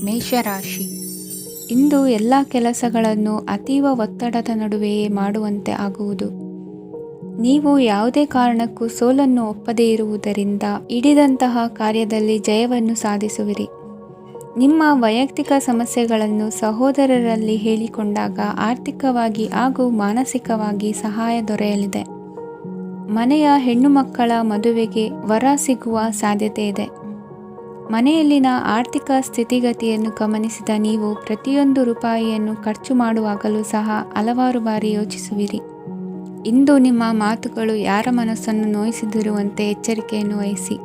ಮೇಷರಾಶಿ. ಇಂದು ಎಲ್ಲ ಕೆಲಸಗಳನ್ನು ಅತೀವ ಒತ್ತಡದ ನಡುವೆಯೇ ಮಾಡುವಂತೆ ಆಗುವುದು. ನೀವು ಯಾವುದೇ ಕಾರಣಕ್ಕೂ ಸೋಲನ್ನು ಒಪ್ಪದೇ ಇರುವುದರಿಂದ ಹಿಡಿದಂತಹ ಕಾರ್ಯದಲ್ಲಿ ಜಯವನ್ನು ಸಾಧಿಸುವಿರಿ. ನಿಮ್ಮ ವೈಯಕ್ತಿಕ ಸಮಸ್ಯೆಗಳನ್ನು ಸಹೋದರರಲ್ಲಿ ಹೇಳಿಕೊಂಡಾಗ ಆರ್ಥಿಕವಾಗಿ ಹಾಗೂ ಮಾನಸಿಕವಾಗಿ ಸಹಾಯ ದೊರೆಯಲಿದೆ. ಮನೆಯ ಹೆಣ್ಣು ಮಕ್ಕಳ ಮದುವೆಗೆ ವರ ಸಿಗುವ ಸಾಧ್ಯತೆ ಇದೆ. ಮನೆಯಲ್ಲಿನ ಆರ್ಥಿಕ ಸ್ಥಿತಿಗತಿಯನ್ನು ಗಮನಿಸಿದ ನೀವು ಪ್ರತಿಯೊಂದು ರೂಪಾಯಿಯನ್ನು ಖರ್ಚು ಮಾಡುವಾಗಲೂ ಸಹ ಹಲವಾರು ಬಾರಿ ಯೋಚಿಸುವಿರಿ. ಇಂದು ನಿಮ್ಮ ಮಾತುಗಳು ಯಾರ ಮನಸ್ಸನ್ನು ನೋಯಿಸದಿರುವಂತೆ ಎಚ್ಚರಿಕೆಯನ್ನು ವಹಿಸಿ.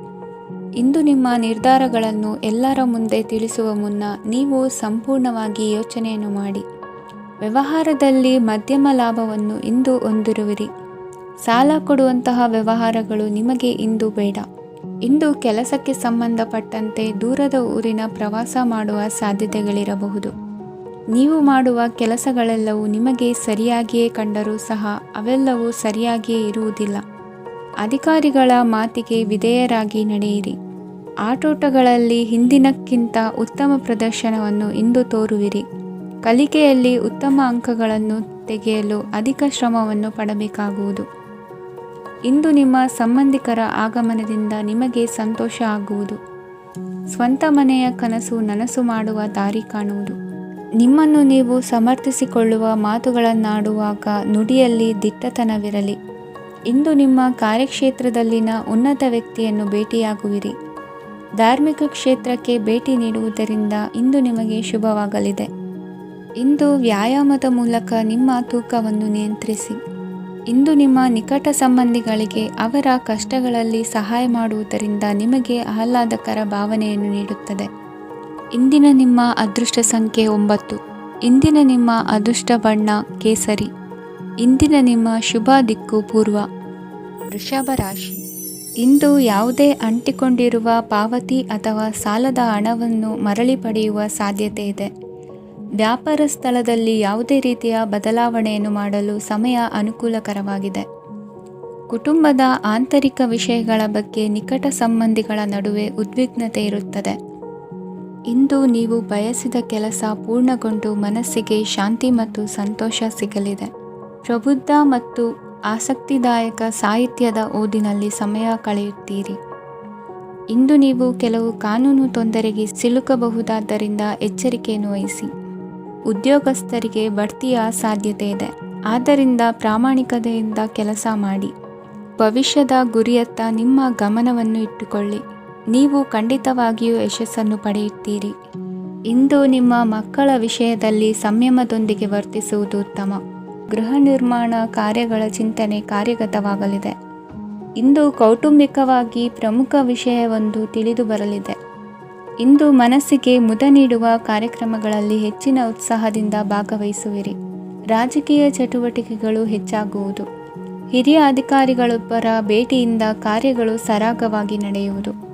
ಇಂದು ನಿಮ್ಮ ನಿರ್ಧಾರಗಳನ್ನು ಎಲ್ಲರ ಮುಂದೆ ತಿಳಿಸುವ ಮುನ್ನ ನೀವು ಸಂಪೂರ್ಣವಾಗಿ ಯೋಚನೆಯನ್ನು ಮಾಡಿ. ವ್ಯವಹಾರದಲ್ಲಿ ಮಧ್ಯಮ ಲಾಭವನ್ನು ಇಂದು ಹೊಂದಿರುವಿರಿ. ಸಾಲ ಕೊಡುವಂತಹ ವ್ಯವಹಾರಗಳು ನಿಮಗೆ ಇಂದು ಬೇಡ. ಇಂದು ಕೆಲಸಕ್ಕೆ ಸಂಬಂಧಪಟ್ಟಂತೆ ದೂರದ ಊರಿನ ಪ್ರವಾಸ ಮಾಡುವ ಸಾಧ್ಯತೆಗಳಿರಬಹುದು. ನೀವು ಮಾಡುವ ಕೆಲಸಗಳೆಲ್ಲವೂ ನಿಮಗೆ ಸರಿಯಾಗಿಯೇ ಕಂಡರೂ ಸಹ ಅವೆಲ್ಲವೂ ಸರಿಯಾಗಿಯೇ ಇರುವುದಿಲ್ಲ. ಅಧಿಕಾರಿಗಳ ಮಾತಿಗೆ ವಿಧೇಯರಾಗಿ ನಡೆಯಿರಿ. ಆಟೋಟಗಳಲ್ಲಿ ಹಿಂದಿನಕ್ಕಿಂತ ಉತ್ತಮ ಪ್ರದರ್ಶನವನ್ನು ಇಂದು ತೋರುವಿರಿ. ಕಲಿಕೆಯಲ್ಲಿ ಉತ್ತಮ ಅಂಕಗಳನ್ನು ತೆಗೆಯಲು ಅಧಿಕ ಶ್ರಮವನ್ನು ಪಡಬೇಕಾಗುವುದು. ಇಂದು ನಿಮ್ಮ ಸಂಬಂಧಿಕರ ಆಗಮನದಿಂದ ನಿಮಗೆ ಸಂತೋಷ ಆಗುವುದು. ಸ್ವಂತ ಮನೆಯ ಕನಸು ನನಸು ಮಾಡುವ ದಾರಿ ಕಾಣುವುದು. ನಿಮ್ಮನ್ನು ನೀವು ಸಮರ್ಥಿಸಿಕೊಳ್ಳುವ ಮಾತುಗಳನ್ನಾಡುವಾಗ ನುಡಿಯಲ್ಲಿ ದಿಟ್ಟತನವಿರಲಿ. ಇಂದು ನಿಮ್ಮ ಕಾರ್ಯಕ್ಷೇತ್ರದಲ್ಲಿನ ಉನ್ನತ ವ್ಯಕ್ತಿಯನ್ನು ಭೇಟಿಯಾಗುವಿರಿ. ಧಾರ್ಮಿಕ ಕ್ಷೇತ್ರಕ್ಕೆ ಭೇಟಿ ನೀಡುವುದರಿಂದ ಇಂದು ನಿಮಗೆ ಶುಭವಾಗಲಿದೆ. ಇಂದು ವ್ಯಾಯಾಮದ ಮೂಲಕ ನಿಮ್ಮ ತೂಕವನ್ನು ನಿಯಂತ್ರಿಸಿ. ಇಂದು ನಿಮ್ಮ ನಿಕಟ ಸಂಬಂಧಿಗಳಿಗೆ ಅವರ ಕಷ್ಟಗಳಲ್ಲಿ ಸಹಾಯ ಮಾಡುವುದರಿಂದ ನಿಮಗೆ ಆಹ್ಲಾದಕರ ಭಾವನೆಯನ್ನು ನೀಡುತ್ತದೆ. ಇಂದಿನ ನಿಮ್ಮ ಅದೃಷ್ಟ ಸಂಖ್ಯೆ 9. ಇಂದಿನ ನಿಮ್ಮ ಅದೃಷ್ಟ ಬಣ್ಣ ಕೇಸರಿ. ಇಂದಿನ ನಿಮ್ಮ ಶುಭ ದಿಕ್ಕು ಪೂರ್ವ. ವೃಷಭ ರಾಶಿ. ಇಂದು ಯಾವುದೇ ಅಂಟಿಕೊಂಡಿರುವ ಪಾವತಿ ಅಥವಾ ಸಾಲದ ಹಣವನ್ನು ಮರಳಿ ಪಡೆಯುವ ಸಾಧ್ಯತೆ ಇದೆ. ವ್ಯಾಪಾರ ಸ್ಥಳದಲ್ಲಿ ಯಾವುದೇ ರೀತಿಯ ಬದಲಾವಣೆಯನ್ನು ಮಾಡಲು ಸಮಯ ಅನುಕೂಲಕರವಾಗಿದೆ. ಕುಟುಂಬದ ಆಂತರಿಕ ವಿಷಯಗಳ ಬಗ್ಗೆ ನಿಕಟ ಸಂಬಂಧಿಗಳ ನಡುವೆ ಉದ್ವಿಗ್ನತೆ ಇರುತ್ತದೆ. ಇಂದು ನೀವು ಬಯಸಿದ ಕೆಲಸ ಪೂರ್ಣಗೊಂಡು ಮನಸ್ಸಿಗೆ ಶಾಂತಿ ಮತ್ತು ಸಂತೋಷ ಸಿಗಲಿದೆ. ಪ್ರಬುದ್ಧ ಮತ್ತು ಆಸಕ್ತಿದಾಯಕ ಸಾಹಿತ್ಯದ ಓದಿನಲ್ಲಿ ಸಮಯ ಕಳೆಯುತ್ತೀರಿ. ಇಂದು ನೀವು ಕೆಲವು ಕಾನೂನು ತೊಂದರೆಗೆ ಸಿಲುಕಬಹುದಾದ್ದರಿಂದ ಎಚ್ಚರಿಕೆಯನ್ನು ವಹಿಸಿ. ಉದ್ಯೋಗಸ್ಥರಿಗೆ ಬಡ್ತಿಯ ಸಾಧ್ಯತೆ ಇದೆ. ಆದ್ದರಿಂದ ಪ್ರಾಮಾಣಿಕತೆಯಿಂದ ಕೆಲಸ ಮಾಡಿ. ಭವಿಷ್ಯದ ಗುರಿಯತ್ತ ನಿಮ್ಮ ಗಮನವನ್ನು ಇಟ್ಟುಕೊಳ್ಳಿ. ನೀವು ಖಂಡಿತವಾಗಿಯೂ ಯಶಸ್ಸನ್ನು ಪಡೆಯುತ್ತೀರಿ. ಇಂದು ನಿಮ್ಮ ಮಕ್ಕಳ ವಿಷಯದಲ್ಲಿ ಸಂಯಮದೊಂದಿಗೆ ವರ್ತಿಸುವುದು ಉತ್ತಮ. ಗೃಹ ನಿರ್ಮಾಣ ಕಾರ್ಯಗಳ ಚಿಂತನೆ ಕಾರ್ಯಗತವಾಗಲಿದೆ. ಇಂದು ಕೌಟುಂಬಿಕವಾಗಿ ಪ್ರಮುಖ ವಿಷಯವೊಂದು ತಿಳಿದು ಬರಲಿದೆ. ಇಂದು ಮನಸ್ಸಿಗೆ ಮುದ ನೀಡುವ ಕಾರ್ಯಕ್ರಮಗಳಲ್ಲಿ ಹೆಚ್ಚಿನ ಉತ್ಸಾಹದಿಂದ ಭಾಗವಹಿಸುವಿರಿ. ರಾಜಕೀಯ ಚಟುವಟಿಕೆಗಳು ಹೆಚ್ಚಾಗುವುದು. ಹಿರಿಯ ಅಧಿಕಾರಿಗಳೊಬ್ಬರ ಭೇಟಿಯಿಂದ ಕಾರ್ಯಗಳು ಸರಾಗವಾಗಿ ನಡೆಯುವುದು.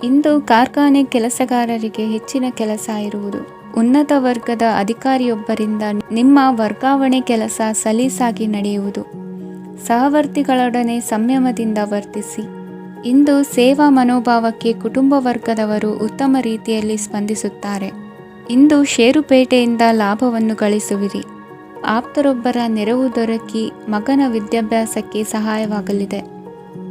ಇಂದು ಕಾರ್ಖಾನೆ ಕೆಲಸಗಾರರಿಗೆ ಹೆಚ್ಚಿನ ಕೆಲಸ ಇರುವುದು. ಉನ್ನತ ವರ್ಗದ ಅಧಿಕಾರಿಯೊಬ್ಬರಿಂದ ನಿಮ್ಮ ವರ್ಗಾವಣೆ ಕೆಲಸ ಸಲೀಸಾಗಿ ನಡೆಯುವುದು. ಸಹವರ್ತಿಗಳೊಡನೆ ಸಂಯಮದಿಂದ ವರ್ತಿಸಿ. ಇಂದು ಸೇವಾ ಮನೋಭಾವಕ್ಕೆ ಕುಟುಂಬ ವರ್ಗದವರು ಉತ್ತಮ ರೀತಿಯಲ್ಲಿ ಸ್ಪಂದಿಸುತ್ತಾರೆ. ಇಂದು ಷೇರುಪೇಟೆಯಿಂದ ಲಾಭವನ್ನು ಗಳಿಸುವಿರಿ. ಆಪ್ತರೊಬ್ಬರ ನೆರವು ದೊರಕಿ ಮಗನ ವಿದ್ಯಾಭ್ಯಾಸಕ್ಕೆ ಸಹಾಯವಾಗಲಿದೆ.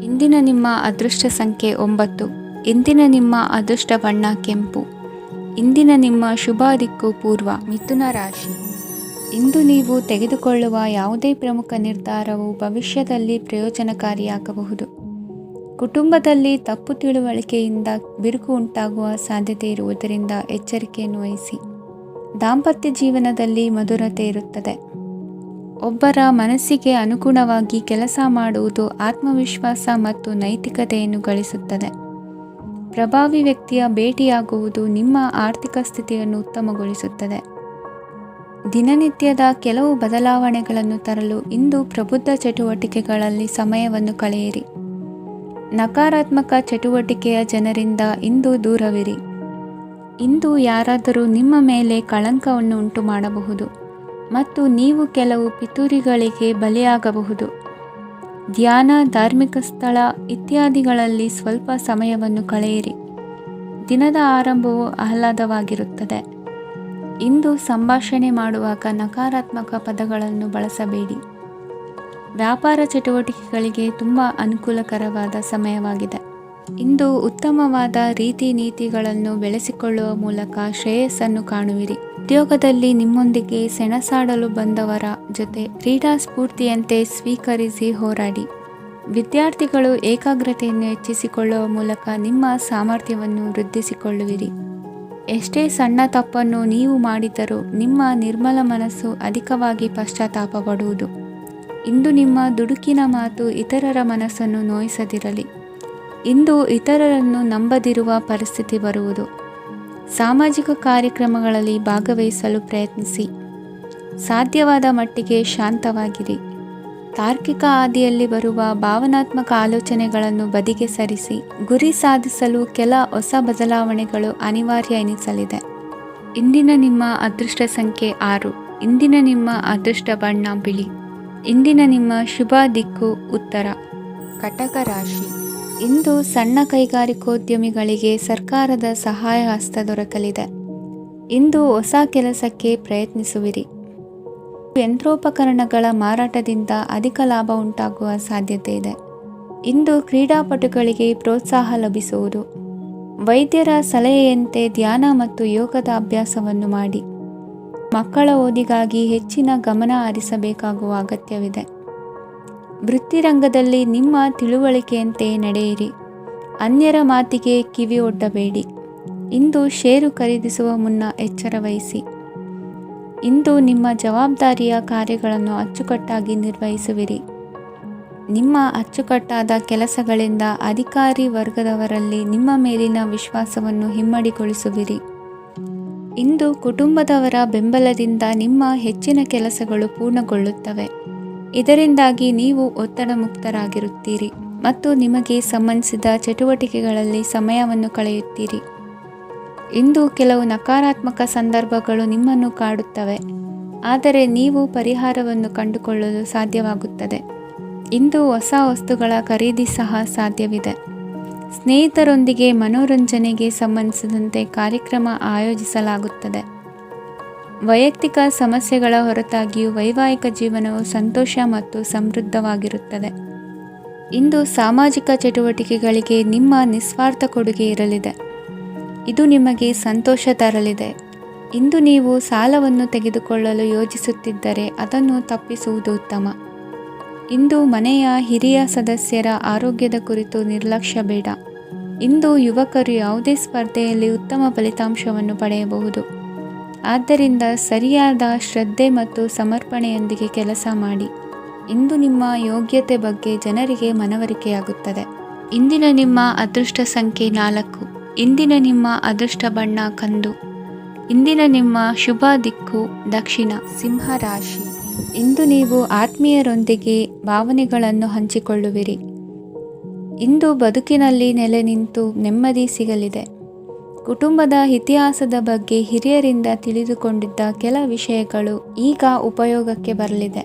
ಇಂದಿನ ನಿಮ್ಮ ಅದೃಷ್ಟ ಸಂಖ್ಯೆ 9. ಇಂದಿನ ನಿಮ್ಮ ಅದೃಷ್ಟ ಬಣ್ಣ ಕೆಂಪು. ಇಂದಿನ ನಿಮ್ಮ ಶುಭ ದಿಕ್ಕು ಪೂರ್ವ. ಮಿಥುನ ರಾಶಿ. ಇಂದು ನೀವು ತೆಗೆದುಕೊಳ್ಳುವ ಯಾವುದೇ ಪ್ರಮುಖ ನಿರ್ಧಾರವು ಭವಿಷ್ಯದಲ್ಲಿ ಪ್ರಯೋಜನಕಾರಿಯಾಗಬಹುದು. ಕುಟುಂಬದಲ್ಲಿ ತಪ್ಪು ತಿಳುವಳಿಕೆಯಿಂದ ಬಿರುಕು ಉಂಟಾಗುವ ಸಾಧ್ಯತೆ ಇರುವುದರಿಂದ ಎಚ್ಚರಿಕೆಯನ್ನು ವಹಿಸಿ. ದಾಂಪತ್ಯ ಜೀವನದಲ್ಲಿ ಮಧುರತೆ ಇರುತ್ತದೆ. ಒಬ್ಬರ ಮನಸ್ಸಿಗೆ ಅನುಗುಣವಾಗಿ ಕೆಲಸ ಮಾಡುವುದು ಆತ್ಮವಿಶ್ವಾಸ ಮತ್ತು ನೈತಿಕತೆಯನ್ನು ಗಳಿಸುತ್ತದೆ. ಪ್ರಭಾವಿ ವ್ಯಕ್ತಿಯ ಭೇಟಿಯಾಗುವುದು ನಿಮ್ಮ ಆರ್ಥಿಕ ಸ್ಥಿತಿಯನ್ನು ಉತ್ತಮಗೊಳಿಸುತ್ತದೆ. ದಿನನಿತ್ಯದ ಕೆಲವು ಬದಲಾವಣೆಗಳನ್ನು ತರಲು ಇಂದು ಪ್ರಬುದ್ಧ ಚಟುವಟಿಕೆಗಳಲ್ಲಿ ಸಮಯವನ್ನು ಕಳೆಯಿರಿ. ನಕಾರಾತ್ಮಕ ಚಟುವಟಿಕೆಯ ಜನರಿಂದ ಇಂದು ದೂರವಿರಿ. ಇಂದು ಯಾರಾದರೂ ನಿಮ್ಮ ಮೇಲೆ ಕಳಂಕವನ್ನು ಉಂಟು ಮಾಡಬಹುದು ಮತ್ತು ನೀವು ಕೆಲವು ಪಿತೂರಿಗಳಿಗೆ ಬಲಿಯಾಗಬಹುದು. ಧ್ಯಾನ, ಧಾರ್ಮಿಕ ಸ್ಥಳ ಇತ್ಯಾದಿಗಳಲ್ಲಿ ಸ್ವಲ್ಪ ಸಮಯವನ್ನು ಕಳೆಯಿರಿ. ದಿನದ ಆರಂಭವು ಆಹ್ಲಾದವಾಗಿರುತ್ತದೆ. ಇಂದು ಸಂಭಾಷಣೆ ಮಾಡುವಾಗ ನಕಾರಾತ್ಮಕ ಪದಗಳನ್ನು ಬಳಸಬೇಡಿ. ವ್ಯಾಪಾರ ಚಟುವಟಿಕೆಗಳಿಗೆ ತುಂಬ ಅನುಕೂಲಕರವಾದ ಸಮಯವಾಗಿದೆ. ಇಂದು ಉತ್ತಮವಾದ ರೀತಿ ನೀತಿಗಳನ್ನು ಬೆಳೆಸಿಕೊಳ್ಳುವ ಮೂಲಕ ಶ್ರೇಯಸ್ಸನ್ನು ಕಾಣುವಿರಿ. ಉದ್ಯೋಗದಲ್ಲಿ ನಿಮ್ಮೊಂದಿಗೆ ಸೆಣಸಾಡಲು ಬಂದವರ ಜೊತೆ ಕ್ರೀಡಾ ಸ್ಫೂರ್ತಿಯಂತೆ ಸ್ವೀಕರಿಸಿ ಹೋರಾಡಿ. ವಿದ್ಯಾರ್ಥಿಗಳು ಏಕಾಗ್ರತೆಯನ್ನು ಹೆಚ್ಚಿಸಿಕೊಳ್ಳುವ ಮೂಲಕ ನಿಮ್ಮ ಸಾಮರ್ಥ್ಯವನ್ನು ವೃದ್ಧಿಸಿಕೊಳ್ಳುವಿರಿ. ಎಷ್ಟೇ ಸಣ್ಣ ತಪ್ಪನ್ನು ನೀವು ಮಾಡಿದರೂ ನಿಮ್ಮ ನಿರ್ಮಲ ಮನಸ್ಸು ಅಧಿಕವಾಗಿ ಪಶ್ಚಾತ್ತಾಪ ಪಡುವುದು. ಇಂದು ನಿಮ್ಮ ದುಡುಕಿನ ಮಾತು ಇತರರ ಮನಸ್ಸನ್ನು ನೋಯಿಸದಿರಲಿ. ಇಂದು ಇತರರನ್ನು ನಂಬದಿರುವ ಪರಿಸ್ಥಿತಿ ಬರುವುದು. ಸಾಮಾಜಿಕ ಕಾರ್ಯಕ್ರಮಗಳಲ್ಲಿ ಭಾಗವಹಿಸಲು ಪ್ರಯತ್ನಿಸಿ. ಸಾಧ್ಯವಾದ ಮಟ್ಟಿಗೆ ಶಾಂತವಾಗಿರಿ. ತಾರ್ಕಿಕ ಹಾದಿಯಲ್ಲಿ ಬರುವ ಭಾವನಾತ್ಮಕ ಆಲೋಚನೆಗಳನ್ನು ಬದಿಗೆ ಸರಿಸಿ ಗುರಿ ಸಾಧಿಸಲು ಕೆಲ ಹೊಸ ಬದಲಾವಣೆಗಳು ಅನಿವಾರ್ಯ ಎನಿಸಲಿದೆ. ಇಂದಿನ ನಿಮ್ಮ ಅದೃಷ್ಟ ಸಂಖ್ಯೆ 6. ಇಂದಿನ ನಿಮ್ಮ ಅದೃಷ್ಟ ಬಣ್ಣ ಬಿಳಿ. ಇಂದಿನ ನಿಮ್ಮ ಶುಭ ದಿಕ್ಕು ಉತ್ತರ. ಕಟಕ ರಾಶಿ. ಇಂದು ಸಣ್ಣ ಕೈಗಾರಿಕೋದ್ಯಮಿಗಳಿಗೆ ಸರ್ಕಾರದ ಸಹಾಯ ಹಸ್ತ ದೊರಕಲಿದೆ. ಇಂದು ಹೊಸ ಕೆಲಸಕ್ಕೆ ಪ್ರಯತ್ನಿಸುವಿರಿ. ಯಂತ್ರೋಪಕರಣಗಳ ಮಾರಾಟದಿಂದ ಅಧಿಕ ಲಾಭ ಉಂಟಾಗುವ ಸಾಧ್ಯತೆ ಇದೆ. ಇಂದು ಕ್ರೀಡಾಪಟುಗಳಿಗೆ ಪ್ರೋತ್ಸಾಹ ಲಭಿಸುವುದು. ವೈದ್ಯರ ಸಲಹೆಯಂತೆ ಧ್ಯಾನ ಮತ್ತು ಯೋಗದ ಅಭ್ಯಾಸವನ್ನು ಮಾಡಿ. ಮಕ್ಕಳ ಓದಿಗಾಗಿ ಹೆಚ್ಚಿನ ಗಮನ ಹರಿಸಬೇಕಾಗುವ ಅಗತ್ಯವಿದೆ. ವೃತ್ತಿರಂಗದಲ್ಲಿ ನಿಮ್ಮ ತಿಳುವಳಿಕೆಯಂತೆ ನಡೆಯಿರಿ. ಅನ್ಯರ ಮಾತಿಗೆ ಕಿವಿ ಒಡ್ಡಬೇಡಿ. ಇಂದು ಷೇರು ಖರೀದಿಸುವ ಮುನ್ನ ಎಚ್ಚರ ವಹಿಸಿ. ಇಂದು ನಿಮ್ಮ ಜವಾಬ್ದಾರಿಯ ಕಾರ್ಯಗಳನ್ನು ಅಚ್ಚುಕಟ್ಟಾಗಿ ನಿರ್ವಹಿಸುವಿರಿ. ನಿಮ್ಮ ಅಚ್ಚುಕಟ್ಟಾದ ಕೆಲಸಗಳಿಂದ ಅಧಿಕಾರಿ ವರ್ಗದವರಲ್ಲಿ ನಿಮ್ಮ ಮೇಲಿನ ವಿಶ್ವಾಸವನ್ನು ಇಮ್ಮಡಿಗೊಳಿಸುವಿರಿ. ಇಂದು ಕುಟುಂಬದವರ ಬೆಂಬಲದಿಂದ ನಿಮ್ಮ ಹೆಚ್ಚಿನ ಕೆಲಸಗಳು ಪೂರ್ಣಗೊಳ್ಳುತ್ತವೆ. ಇದರಿಂದಾಗಿ ನೀವು ಒತ್ತಡ ಮುಕ್ತರಾಗಿರುತ್ತೀರಿ ಮತ್ತು ನಿಮಗೆ ಸಂಬಂಧಿಸಿದ ಚಟುವಟಿಕೆಗಳಲ್ಲಿ ಸಮಯವನ್ನು ಕಳೆಯುತ್ತೀರಿ. ಇಂದು ಕೆಲವು ನಕಾರಾತ್ಮಕ ಸಂದರ್ಭಗಳು ನಿಮ್ಮನ್ನು ಕಾಡುತ್ತವೆ, ಆದರೆ ನೀವು ಪರಿಹಾರವನ್ನು ಕಂಡುಕೊಳ್ಳಲು ಸಾಧ್ಯವಾಗುತ್ತದೆ. ಇಂದು ಹೊಸ ವಸ್ತುಗಳ ಖರೀದಿ ಸಹ ಸಾಧ್ಯವಿದೆ. ಸ್ನೇಹಿತರೊಂದಿಗೆ ಮನೋರಂಜನೆಗೆ ಸಂಬಂಧಿಸಿದಂತೆ ಕಾರ್ಯಕ್ರಮ ಆಯೋಜಿಸಲಾಗುತ್ತದೆ. ವೈಯಕ್ತಿಕ ಸಮಸ್ಯೆಗಳ ಹೊರತಾಗಿಯೂ ವೈವಾಹಿಕ ಜೀವನವು ಸಂತೋಷ ಮತ್ತು ಸಮೃದ್ಧವಾಗಿರುತ್ತದೆ. ಇಂದು ಸಾಮಾಜಿಕ ಚಟುವಟಿಕೆಗಳಿಗೆ ನಿಮ್ಮ ನಿಸ್ವಾರ್ಥ ಕೊಡುಗೆ ಇರಲಿದೆ. ಇದು ನಿಮಗೆ ಸಂತೋಷ ತರಲಿದೆ. ಇಂದು ನೀವು ಸಾಲವನ್ನು ತೆಗೆದುಕೊಳ್ಳಲು ಯೋಜಿಸುತ್ತಿದ್ದರೆ ಅದನ್ನು ತಪ್ಪಿಸುವುದು ಉತ್ತಮ. ಇಂದು ಮನೆಯ ಹಿರಿಯ ಸದಸ್ಯರ ಆರೋಗ್ಯದ ಕುರಿತು ನಿರ್ಲಕ್ಷ್ಯ ಬೇಡ. ಇಂದು ಯುವಕರು ಯಾವುದೇ ಸ್ಪರ್ಧೆಯಲ್ಲಿ ಉತ್ತಮ ಫಲಿತಾಂಶವನ್ನು ಪಡೆಯಬಹುದು. ಆದ್ದರಿಂದ ಸರಿಯಾದ ಶ್ರದ್ಧೆ ಮತ್ತು ಸಮರ್ಪಣೆಯೊಂದಿಗೆ ಕೆಲಸ ಮಾಡಿ. ಇಂದು ನಿಮ್ಮ ಯೋಗ್ಯತೆ ಬಗ್ಗೆ ಜನರಿಗೆ ಮನವರಿಕೆಯಾಗುತ್ತದೆ. ಇಂದಿನ ನಿಮ್ಮ ಅದೃಷ್ಟ ಸಂಖ್ಯೆ 4. ಇಂದಿನ ನಿಮ್ಮ ಅದೃಷ್ಟ ಬಣ್ಣ ಕಂದು. ಇಂದಿನ ನಿಮ್ಮ ಶುಭ ದಿಕ್ಕು ದಕ್ಷಿಣ. ಸಿಂಹ ರಾಶಿ. ಇಂದು ನೀವು ಆತ್ಮೀಯರೊಂದಿಗೆ ಭಾವನೆಗಳನ್ನು ಹಂಚಿಕೊಳ್ಳುವಿರಿ. ಇಂದು ಬದುಕಿನಲ್ಲಿ ನೆಲೆ ನಿಂತು ನೆಮ್ಮದಿ ಸಿಗಲಿದೆ. ಕುಟುಂಬದ ಇತಿಹಾಸದ ಬಗ್ಗೆ ಹಿರಿಯರಿಂದ ತಿಳಿದುಕೊಂಡಿದ್ದ ಕೆಲ ವಿಷಯಗಳು ಈಗ ಉಪಯೋಗಕ್ಕೆ ಬರಲಿದೆ.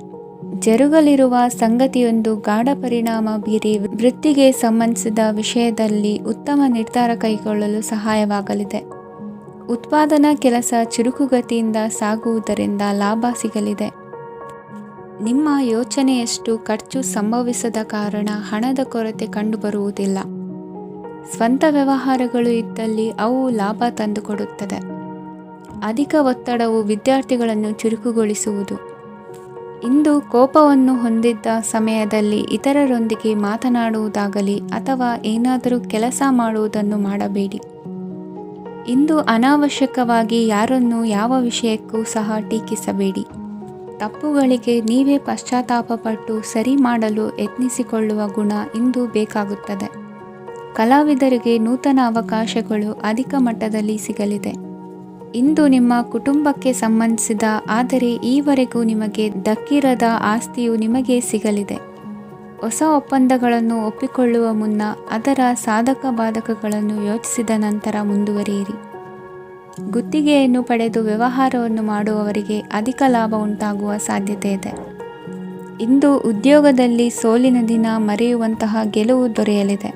ಜರುಗಲಿರುವ ಸಂಗತಿಯೊಂದು ಗಾಢ ಪರಿಣಾಮ ಬೀರಿ ವೃತ್ತಿಗೆ ಸಂಬಂಧಿಸಿದ ವಿಷಯದಲ್ಲಿ ಉತ್ತಮ ನಿರ್ಧಾರ ಕೈಗೊಳ್ಳಲು ಸಹಾಯವಾಗಲಿದೆ. ಉತ್ಪಾದನಾ ಕೆಲಸ ಚುರುಕುಗತಿಯಿಂದ ಸಾಗುವುದರಿಂದ ಲಾಭ ಸಿಗಲಿದೆ. ನಿಮ್ಮ ಯೋಚನೆಯಷ್ಟು ಖರ್ಚು ಸಂಭವಿಸದ ಕಾರಣ ಹಣದ ಕೊರತೆ ಕಂಡುಬರುವುದಿಲ್ಲ. ಸ್ವಂತ ವ್ಯವಹಾರಗಳು ಇದ್ದಲ್ಲಿ ಅವು ಲಾಭ ತಂದುಕೊಡುತ್ತದೆ. ಅಧಿಕ ಒತ್ತಡವು ವಿದ್ಯಾರ್ಥಿಗಳನ್ನು ಚುರುಕುಗೊಳಿಸುವುದು. ಇಂದು ಕೋಪವನ್ನು ಹೊಂದಿದ್ದ ಸಮಯದಲ್ಲಿ ಇತರರೊಂದಿಗೆ ಮಾತನಾಡುವುದಾಗಲಿ ಅಥವಾ ಏನಾದರೂ ಕೆಲಸ ಮಾಡುವುದನ್ನು ಮಾಡಬೇಡಿ. ಇಂದು ಅನಾವಶ್ಯಕವಾಗಿ ಯಾರನ್ನು ಯಾವ ವಿಷಯಕ್ಕೂ ಸಹ ಟೀಕಿಸಬೇಡಿ. ತಪ್ಪುಗಳಿಗೆ ನೀವೇ ಪಶ್ಚಾತ್ತಾಪಪಟ್ಟು ಸರಿ ಮಾಡಲು ಯತ್ನಿಸಿಕೊಳ್ಳುವ ಗುಣ ಇಂದು ಬೇಕಾಗುತ್ತದೆ. ಕಲಾವಿದರಿಗೆ ನೂತನ ಅವಕಾಶಗಳು ಅಧಿಕ ಮಟ್ಟದಲ್ಲಿ ಸಿಗಲಿದೆ. ಇಂದು ನಿಮ್ಮ ಕುಟುಂಬಕ್ಕೆ ಸಂಬಂಧಿಸಿದ ಆದರೆ ಈವರೆಗೂ ನಿಮಗೆ ದಕ್ಕಿರದ ಆಸ್ತಿಯು ನಿಮಗೆ ಸಿಗಲಿದೆ. ಹೊಸ ಒಪ್ಪಂದಗಳನ್ನು ಒಪ್ಪಿಕೊಳ್ಳುವ ಮುನ್ನ ಅದರ ಸಾಧಕ ಬಾಧಕಗಳನ್ನು ಯೋಚಿಸಿದ ನಂತರ ಮುಂದುವರಿಯಿರಿ. ಗುತ್ತಿಗೆಯನ್ನು ಪಡೆದು ವ್ಯವಹಾರವನ್ನು ಮಾಡುವವರಿಗೆ ಅಧಿಕ ಲಾಭ ಉಂಟಾಗುವ ಸಾಧ್ಯತೆ ಇದೆ. ಇಂದು ಉದ್ಯೋಗದಲ್ಲಿ ಸೋಲಿನ ದಿನ ಮರೆಯುವಂತಹ ಗೆಲುವು ದೊರೆಯಲಿದೆ.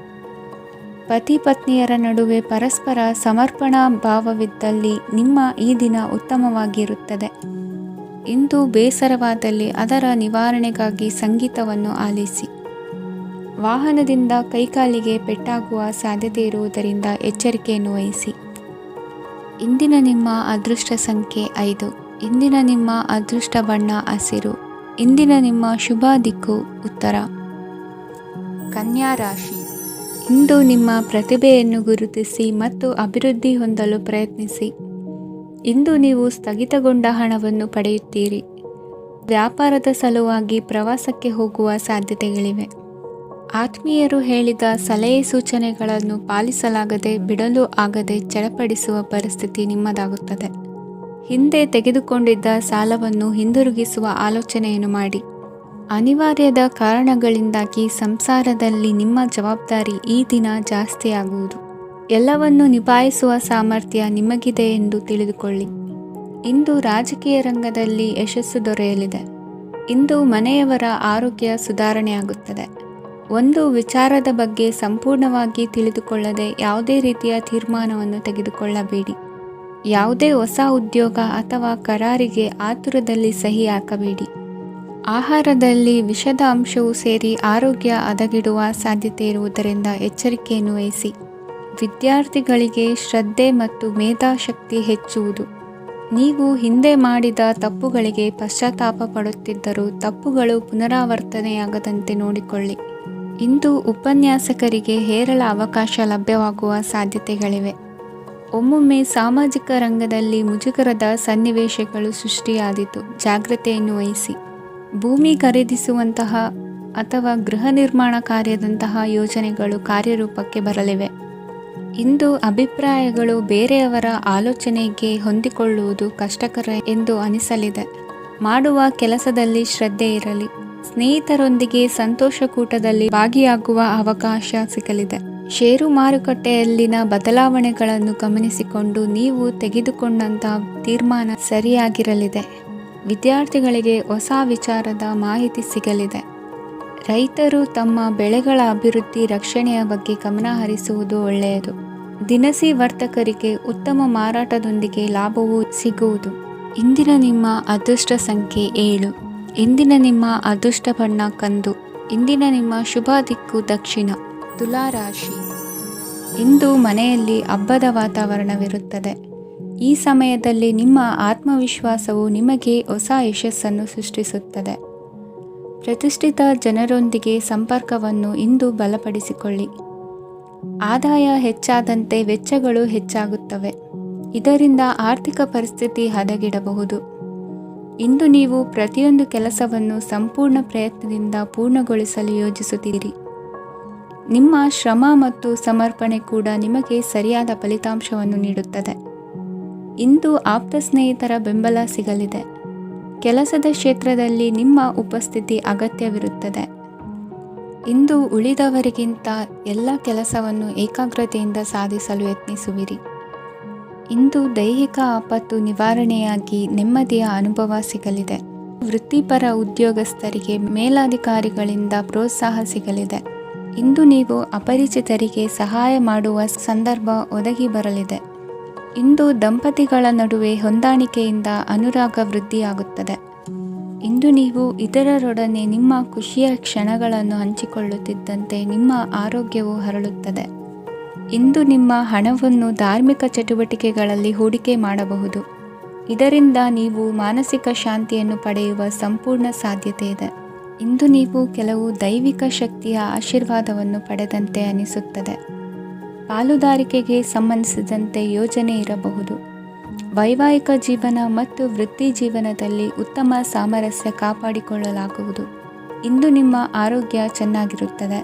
ಪತಿ ಪತ್ನಿಯರ ನಡುವೆ ಪರಸ್ಪರ ಸಮರ್ಪಣಾ ಭಾವವಿದ್ದಲ್ಲಿ ನಿಮ್ಮ ಈ ದಿನ ಉತ್ತಮವಾಗಿರುತ್ತದೆ. ಇಂದು ಬೇಸರವಾದಲ್ಲಿ ಅದರ ನಿವಾರಣೆಗಾಗಿ ಸಂಗೀತವನ್ನು ಆಲಿಸಿ. ವಾಹನದಿಂದ ಕೈಕಾಲಿಗೆ ಪೆಟ್ಟಾಗುವ ಸಾಧ್ಯತೆ ಇರುವುದರಿಂದ ಎಚ್ಚರಿಕೆಯನ್ನು ವಹಿಸಿ. ಇಂದಿನ ನಿಮ್ಮ ಅದೃಷ್ಟ ಸಂಖ್ಯೆ 5. ಇಂದಿನ ನಿಮ್ಮ ಅದೃಷ್ಟ ಬಣ್ಣ ಹಸಿರು. ಇಂದಿನ ನಿಮ್ಮ ಶುಭ ದಿಕ್ಕು ಉತ್ತರ. ಕನ್ಯಾ ರಾಶಿ. ಇಂದು ನಿಮ್ಮ ಪ್ರತಿಭೆಯನ್ನು ಗುರುತಿಸಿ ಮತ್ತು ಅಭಿವೃದ್ಧಿ ಹೊಂದಲು ಪ್ರಯತ್ನಿಸಿ. ಇಂದು ನೀವು ಸ್ಥಗಿತಗೊಂಡ ಹಣವನ್ನು ಪಡೆಯುತ್ತೀರಿ. ವ್ಯಾಪಾರದ ಸಲುವಾಗಿ ಪ್ರವಾಸಕ್ಕೆ ಹೋಗುವ ಸಾಧ್ಯತೆಗಳಿವೆ. ಆತ್ಮೀಯರು ಹೇಳಿದ ಸಲಹೆ ಸೂಚನೆಗಳನ್ನು ಪಾಲಿಸಲಾಗದೆ ಬಿಡಲು ಆಗದೆ ಚಡಪಡಿಸುವ ಪರಿಸ್ಥಿತಿ ನಿಮ್ಮದಾಗುತ್ತದೆ. ಹಿಂದೆ ತೆಗೆದುಕೊಂಡಿದ್ದ ಸಾಲವನ್ನು ಹಿಂದಿರುಗಿಸುವ ಆಲೋಚನೆಯನ್ನು ಮಾಡಿ. ಅನಿವಾರ್ಯದ ಕಾರಣಗಳಿಂದಾಗಿ ಸಂಸಾರದಲ್ಲಿ ನಿಮ್ಮ ಜವಾಬ್ದಾರಿ ಈ ದಿನ ಜಾಸ್ತಿಯಾಗುವುದು. ಎಲ್ಲವನ್ನು ನಿಭಾಯಿಸುವ ಸಾಮರ್ಥ್ಯ ನಿಮಗಿದೆ ಎಂದು ತಿಳಿದುಕೊಳ್ಳಿ. ಇಂದು ರಾಜಕೀಯ ರಂಗದಲ್ಲಿ ಯಶಸ್ಸು ದೊರೆಯಲಿದೆ. ಇಂದು ಮನೆಯವರ ಆರೋಗ್ಯ ಸುಧಾರಣೆಯಾಗುತ್ತದೆ. ಒಂದು ವಿಚಾರದ ಬಗ್ಗೆ ಸಂಪೂರ್ಣವಾಗಿ ತಿಳಿದುಕೊಳ್ಳದೆ ಯಾವುದೇ ರೀತಿಯ ತೀರ್ಮಾನವನ್ನು ತೆಗೆದುಕೊಳ್ಳಬೇಡಿ. ಯಾವುದೇ ಹೊಸ ಉದ್ಯೋಗ ಅಥವಾ ಕರಾರಿಗೆ ಆತುರದಲ್ಲಿ ಸಹಿ ಹಾಕಬೇಡಿ. ಆಹಾರದಲ್ಲಿ ವಿಷದ ಅಂಶವು ಸೇರಿ ಆರೋಗ್ಯ ಹದಗೆಡುವ ಸಾಧ್ಯತೆ ಇರುವುದರಿಂದ ಎಚ್ಚರಿಕೆಯನ್ನು ವಹಿಸಿ. ವಿದ್ಯಾರ್ಥಿಗಳಿಗೆ ಶ್ರದ್ಧೆ ಮತ್ತು ಮೇಧಾಶಕ್ತಿ ಹೆಚ್ಚುವುದು. ನೀವು ಹಿಂದೆ ಮಾಡಿದ ತಪ್ಪುಗಳಿಗೆ ಪಶ್ಚಾತ್ತಾಪ ಪಡುತ್ತಿದ್ದರೂ ತಪ್ಪುಗಳು ಪುನರಾವರ್ತನೆಯಾಗದಂತೆ ನೋಡಿಕೊಳ್ಳಿ. ಇಂದು ಉಪನ್ಯಾಸಕರಿಗೆ ಹೇರಳ ಅವಕಾಶ ಲಭ್ಯವಾಗುವ ಸಾಧ್ಯತೆಗಳಿವೆ. ಒಮ್ಮೊಮ್ಮೆ ಸಾಮಾಜಿಕ ರಂಗದಲ್ಲಿ ಮುಜುಗರದ ಸನ್ನಿವೇಶಗಳು ಸೃಷ್ಟಿಯಾದೀತು. ಜಾಗ್ರತೆಯನ್ನು ವಹಿಸಿ. ಭೂಮಿ ಖರೀದಿಸುವಂತಹ ಅಥವಾ ಗೃಹ ನಿರ್ಮಾಣ ಕಾರ್ಯದಂತಹ ಯೋಜನೆಗಳು ಕಾರ್ಯರೂಪಕ್ಕೆ ಬರಲಿವೆ. ಇಂದು ಅಭಿಪ್ರಾಯಗಳು ಬೇರೆಯವರ ಆಲೋಚನೆಗೆ ಹೊಂದಿಕೊಳ್ಳುವುದು ಕಷ್ಟಕರ ಎಂದು ಅನಿಸಲಿದೆ. ಮಾಡುವ ಕೆಲಸದಲ್ಲಿ ಶ್ರದ್ಧೆ ಇರಲಿ. ಸ್ನೇಹಿತರೊಂದಿಗೆ ಸಂತೋಷಕೂಟದಲ್ಲಿ ಭಾಗಿಯಾಗುವ ಅವಕಾಶ ಸಿಗಲಿದೆ. ಷೇರು ಮಾರುಕಟ್ಟೆಯಲ್ಲಿನ ಬದಲಾವಣೆಗಳನ್ನು ಗಮನಿಸಿಕೊಂಡು ನೀವು ತೆಗೆದುಕೊಂಡಂತಹ ತೀರ್ಮಾನ ಸರಿಯಾಗಿರಲಿದೆ. ವಿದ್ಯಾರ್ಥಿಗಳಿಗೆ ಹೊಸ ವಿಚಾರದ ಮಾಹಿತಿ ಸಿಗಲಿದೆ. ರೈತರು ತಮ್ಮ ಬೆಳೆಗಳ ಅಭಿವೃದ್ಧಿ ರಕ್ಷಣೆಯ ಬಗ್ಗೆ ಗಮನ ಹರಿಸುವುದು ಒಳ್ಳೆಯದು. ದಿನಸಿ ವರ್ತಕರಿಗೆ ಉತ್ತಮ ಮಾರಾಟದೊಂದಿಗೆ ಲಾಭವೂ ಸಿಗುವುದು. ಇಂದಿನ ನಿಮ್ಮ ಅದೃಷ್ಟ ಸಂಖ್ಯೆ 7. ಇಂದಿನ ನಿಮ್ಮ ಅದೃಷ್ಟ ಬಣ್ಣ ಕಂದು. ಇಂದಿನ ನಿಮ್ಮ ಶುಭ ದಿಕ್ಕು ದಕ್ಷಿಣ. ತುಲಾ ರಾಶಿ. ಇಂದು ಮನೆಯಲ್ಲಿ ಹಬ್ಬದ ವಾತಾವರಣವಿರುತ್ತದೆ. ಈ ಸಮಯದಲ್ಲಿ ನಿಮ್ಮ ಆತ್ಮವಿಶ್ವಾಸವು ನಿಮಗೆ ಹೊಸ ಯಶಸ್ಸನ್ನು ಸೃಷ್ಟಿಸುತ್ತದೆ. ಪ್ರತಿಷ್ಠಿತ ಜನರೊಂದಿಗೆ ಸಂಪರ್ಕವನ್ನು ಇಂದು ಬಲಪಡಿಸಿಕೊಳ್ಳಿ. ಆದಾಯ ಹೆಚ್ಚಾದಂತೆ ವೆಚ್ಚಗಳು ಹೆಚ್ಚಾಗುತ್ತವೆ. ಇದರಿಂದ ಆರ್ಥಿಕ ಪರಿಸ್ಥಿತಿ ಹದಗೆಡಬಹುದು. ಇಂದು ನೀವು ಪ್ರತಿಯೊಂದು ಕೆಲಸವನ್ನು ಸಂಪೂರ್ಣ ಪ್ರಯತ್ನದಿಂದ ಪೂರ್ಣಗೊಳಿಸಲು ಯೋಜಿಸುತ್ತೀರಿ. ನಿಮ್ಮ ಶ್ರಮ ಮತ್ತು ಸಮರ್ಪಣೆ ಕೂಡ ನಿಮಗೆ ಸರಿಯಾದ ಫಲಿತಾಂಶವನ್ನು ನೀಡುತ್ತದೆ. ಇಂದು ಆಪ್ತ ಸ್ನೇಹಿತರ ಬೆಂಬಲ ಸಿಗಲಿದೆ. ಕೆಲಸದ ಕ್ಷೇತ್ರದಲ್ಲಿ ನಿಮ್ಮ ಉಪಸ್ಥಿತಿ ಅಗತ್ಯವಿರುತ್ತದೆ. ಇಂದು ಉಳಿದವರಿಗಿಂತ ಎಲ್ಲ ಕೆಲಸವನ್ನು ಏಕಾಗ್ರತೆಯಿಂದ ಸಾಧಿಸಲು ಯತ್ನಿಸುವಿರಿ. ಇಂದು ದೈಹಿಕ ಆಪತ್ತು ನಿವಾರಣೆಯಾಗಿ ನೆಮ್ಮದಿಯ ಅನುಭವ ಸಿಗಲಿದೆ. ವೃತ್ತಿಪರ ಉದ್ಯೋಗಸ್ಥರಿಗೆ ಮೇಲಾಧಿಕಾರಿಗಳಿಂದ ಪ್ರೋತ್ಸಾಹ ಸಿಗಲಿದೆ. ಇಂದು ನೀವು ಅಪರಿಚಿತರಿಗೆ ಸಹಾಯ ಮಾಡುವ ಸಂದರ್ಭ ಒದಗಿ ಬರಲಿದೆ. ಇಂದು ದಂಪತಿಗಳ ನಡುವೆ ಹೊಂದಾಣಿಕೆಯಿಂದ ಅನುರಾಗ ವೃದ್ಧಿಯಾಗುತ್ತದೆ. ಇಂದು ನೀವು ಇತರರೊಡನೆ ನಿಮ್ಮ ಖುಷಿಯ ಕ್ಷಣಗಳನ್ನು ಹಂಚಿಕೊಳ್ಳುತ್ತಿದ್ದಂತೆ ನಿಮ್ಮ ಆರೋಗ್ಯವು ಹರಳುತ್ತದೆ. ಇಂದು ನಿಮ್ಮ ಹಣವನ್ನು ಧಾರ್ಮಿಕ ಚಟುವಟಿಕೆಗಳಲ್ಲಿ ಹೂಡಿಕೆ ಮಾಡಬಹುದು. ಇದರಿಂದ ನೀವು ಮಾನಸಿಕ ಶಾಂತಿಯನ್ನು ಪಡೆಯುವ ಸಂಪೂರ್ಣ ಸಾಧ್ಯತೆ ಇದೆ. ಇಂದು ನೀವು ಕೆಲವು ದೈವಿಕ ಶಕ್ತಿಯ ಆಶೀರ್ವಾದವನ್ನು ಪಡೆದಂತೆ ಅನಿಸುತ್ತದೆ. ಪಾಲುದಾರಿಕೆಗೆ ಸಂಬಂಧಿಸಿದಂತೆ ಯೋಜನೆ ಇರಬಹುದು. ವೈವಾಹಿಕ ಜೀವನ ಮತ್ತು ವೃತ್ತಿ ಜೀವನದಲ್ಲಿ ಉತ್ತಮ ಸಾಮರಸ್ಯ ಕಾಪಾಡಿಕೊಳ್ಳಲಾಗುವುದು. ಇಂದು ನಿಮ್ಮ ಆರೋಗ್ಯ ಚೆನ್ನಾಗಿರುತ್ತದೆ.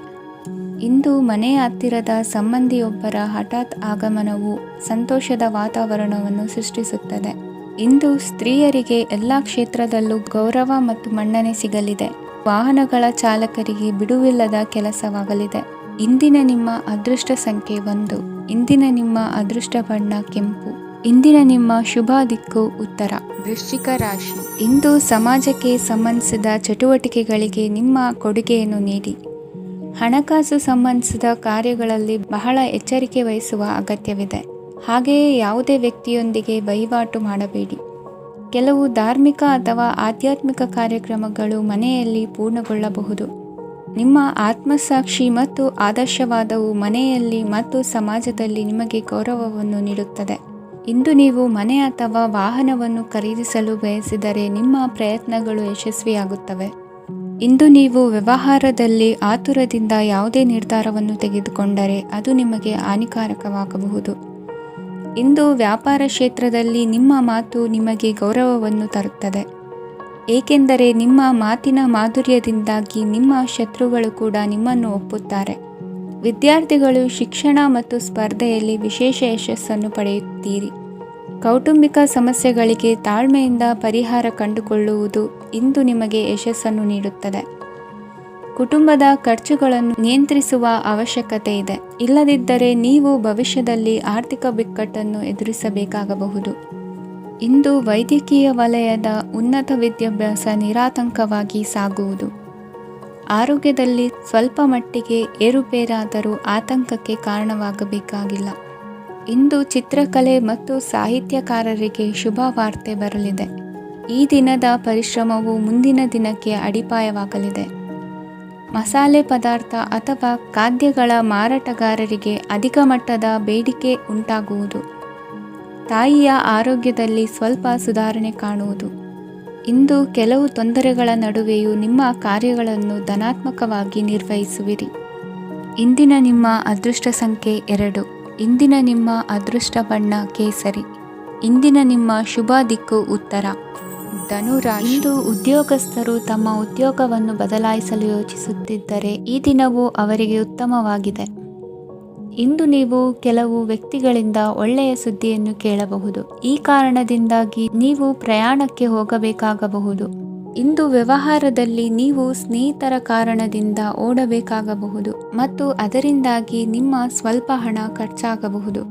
ಇಂದು ಮನೆಯ ಹತ್ತಿರದ ಸಂಬಂಧಿಯೊಬ್ಬರ ಹಠಾತ್ ಆಗಮನವು ಸಂತೋಷದ ವಾತಾವರಣವನ್ನು ಸೃಷ್ಟಿಸುತ್ತದೆ. ಇಂದು ಸ್ತ್ರೀಯರಿಗೆ ಎಲ್ಲ ಕ್ಷೇತ್ರದಲ್ಲೂ ಗೌರವ ಮತ್ತು ಮನ್ನಣೆ ಸಿಗಲಿದೆ. ವಾಹನಗಳ ಚಾಲಕರಿಗೆ ಬಿಡುವಿಲ್ಲದ ಕೆಲಸವಾಗಲಿದೆ. ಇಂದಿನ ನಿಮ್ಮ ಅದೃಷ್ಟ ಸಂಖ್ಯೆ 1. ಇಂದಿನ ನಿಮ್ಮ ಅದೃಷ್ಟ ಬಣ್ಣ ಕೆಂಪು. ಇಂದಿನ ನಿಮ್ಮ ಶುಭ ದಿಕ್ಕು ಉತ್ತರ. ವೃಶ್ಚಿಕ ರಾಶಿ. ಇಂದು ಸಮಾಜಕ್ಕೆ ಸಂಬಂಧಿಸಿದ ಚಟುವಟಿಕೆಗಳಿಗೆ ನಿಮ್ಮ ಕೊಡುಗೆಯನ್ನು ನೀಡಿ. ಹಣಕಾಸು ಸಂಬಂಧಿಸಿದ ಕಾರ್ಯಗಳಲ್ಲಿ ಬಹಳ ಎಚ್ಚರಿಕೆ ವಹಿಸುವ ಅಗತ್ಯವಿದೆ. ಹಾಗೆಯೇ ಯಾವುದೇ ವ್ಯಕ್ತಿಯೊಂದಿಗೆ ವಹಿವಾಟು ಮಾಡಬೇಡಿ. ಕೆಲವು ಧಾರ್ಮಿಕ ಅಥವಾ ಆಧ್ಯಾತ್ಮಿಕ ಕಾರ್ಯಕ್ರಮಗಳು ಮನೆಯಲ್ಲಿ ಪೂರ್ಣಗೊಳ್ಳಬಹುದು. ನಿಮ್ಮ ಆತ್ಮಸಾಕ್ಷಿ ಮತ್ತು ಆದರ್ಶವಾದವು ಮನೆಯಲ್ಲಿ ಮತ್ತು ಸಮಾಜದಲ್ಲಿ ನಿಮಗೆ ಗೌರವವನ್ನು ನೀಡುತ್ತದೆ. ಇಂದು ನೀವು ಮನೆ ಅಥವಾ ವಾಹನವನ್ನು ಖರೀದಿಸಲು ಬಯಸಿದರೆ ನಿಮ್ಮ ಪ್ರಯತ್ನಗಳು ಯಶಸ್ವಿಯಾಗುತ್ತವೆ. ಇಂದು ನೀವು ವ್ಯವಹಾರದಲ್ಲಿ ಆತುರದಿಂದ ಯಾವುದೇ ನಿರ್ಧಾರವನ್ನು ತೆಗೆದುಕೊಂಡರೆ ಅದು ನಿಮಗೆ ಹಾನಿಕಾರಕವಾಗಬಹುದು. ಇಂದು ವ್ಯಾಪಾರ ಕ್ಷೇತ್ರದಲ್ಲಿ ನಿಮ್ಮ ಮಾತು ನಿಮಗೆ ಗೌರವವನ್ನು ತರುತ್ತದೆ, ಏಕೆಂದರೆ ನಿಮ್ಮ ಮಾತಿನ ಮಾಧುರ್ಯದಿಂದಾಗಿ ನಿಮ್ಮ ಶತ್ರುಗಳು ಕೂಡ ನಿಮ್ಮನ್ನು ಒಪ್ಪುತ್ತಾರೆ. ವಿದ್ಯಾರ್ಥಿಗಳು ಶಿಕ್ಷಣ ಮತ್ತು ಸ್ಪರ್ಧೆಯಲ್ಲಿ ವಿಶೇಷ ಯಶಸ್ಸನ್ನು ಪಡೆಯುತ್ತೀರಿ. ಕೌಟುಂಬಿಕ ಸಮಸ್ಯೆಗಳಿಗೆ ತಾಳ್ಮೆಯಿಂದ ಪರಿಹಾರ ಕಂಡುಕೊಳ್ಳುವುದು ಇಂದು ನಿಮಗೆ ಯಶಸ್ಸನ್ನು ನೀಡುತ್ತದೆ. ಕುಟುಂಬದ ಖರ್ಚುಗಳನ್ನು ನಿಯಂತ್ರಿಸುವ ಅವಶ್ಯಕತೆ ಇದೆ, ಇಲ್ಲದಿದ್ದರೆ ನೀವು ಭವಿಷ್ಯದಲ್ಲಿ ಆರ್ಥಿಕ ಬಿಕ್ಕಟ್ಟನ್ನು ಎದುರಿಸಬೇಕಾಗಬಹುದು. ಇಂದು ವೈದ್ಯಕೀಯ ವಲಯದ ಉನ್ನತ ವಿದ್ಯಾಭ್ಯಾಸ ನಿರಾತಂಕವಾಗಿ ಸಾಗುವುದು. ಆರೋಗ್ಯದಲ್ಲಿ ಸ್ವಲ್ಪ ಮಟ್ಟಿಗೆ ಏರುಪೇರಾದರೂ ಆತಂಕಕ್ಕೆ ಕಾರಣವಾಗಬೇಕಾಗಿಲ್ಲ. ಇಂದು ಚಿತ್ರಕಲೆ ಮತ್ತು ಸಾಹಿತ್ಯಕಾರರಿಗೆ ಶುಭ ವಾರ್ತೆ ಬರಲಿದೆ. ಈ ದಿನದ ಪರಿಶ್ರಮವು ಮುಂದಿನ ದಿನಕ್ಕೆ ಅಡಿಪಾಯವಾಗಲಿದೆ. ಮಸಾಲೆ ಪದಾರ್ಥ ಅಥವಾ ಖಾದ್ಯಗಳ ಮಾರಾಟಗಾರರಿಗೆ ಅಧಿಕ ಮಟ್ಟದ ಬೇಡಿಕೆ ಉಂಟಾಗುವುದು. ತಾಯಿಯ ಆರೋಗ್ಯದಲ್ಲಿ ಸ್ವಲ್ಪ ಸುಧಾರಣೆ ಕಾಣುವುದು. ಇಂದು ಕೆಲವು ತೊಂದರೆಗಳ ನಡುವೆಯೂ ನಿಮ್ಮ ಕಾರ್ಯಗಳನ್ನು ಧನಾತ್ಮಕವಾಗಿ ನಿರ್ವಹಿಸುವಿರಿ. ಇಂದಿನ ನಿಮ್ಮ ಅದೃಷ್ಟ ಸಂಖ್ಯೆ 2. ಇಂದಿನ ನಿಮ್ಮ ಅದೃಷ್ಟ ಬಣ್ಣ ಕೇಸರಿ. ಇಂದಿನ ನಿಮ್ಮ ಶುಭ ದಿಕ್ಕು ಉತ್ತರ. ಧನುರಾಶಿ. ಇಂದು ಉದ್ಯೋಗಸ್ಥರು ತಮ್ಮ ಉದ್ಯೋಗವನ್ನು ಬದಲಾಯಿಸಲು ಯೋಚಿಸುತ್ತಿದ್ದರೆ ಈ ದಿನವೂ ಅವರಿಗೆ ಉತ್ತಮವಾಗಿದೆ. ಇಂದು ನೀವು ಕೆಲವು ವ್ಯಕ್ತಿಗಳಿಂದ ಒಳ್ಳೆಯ ಸುದ್ದಿಯನ್ನು ಕೇಳಬಹುದು. ಈ ಕಾರಣದಿಂದಾಗಿ ನೀವು ಪ್ರಯಾಣಕ್ಕೆ ಹೋಗಬೇಕಾಗಬಹುದು. ಇಂದು ವ್ಯವಹಾರದಲ್ಲಿ ನೀವು ಸ್ನೇಹಿತರ ಕಾರಣದಿಂದ ಓಡಬೇಕಾಗಬಹುದು ಮತ್ತು ಅದರಿಂದಾಗಿ ನಿಮ್ಮ ಸ್ವಲ್ಪ ಹಣ ಖರ್ಚಾಗಬಹುದು.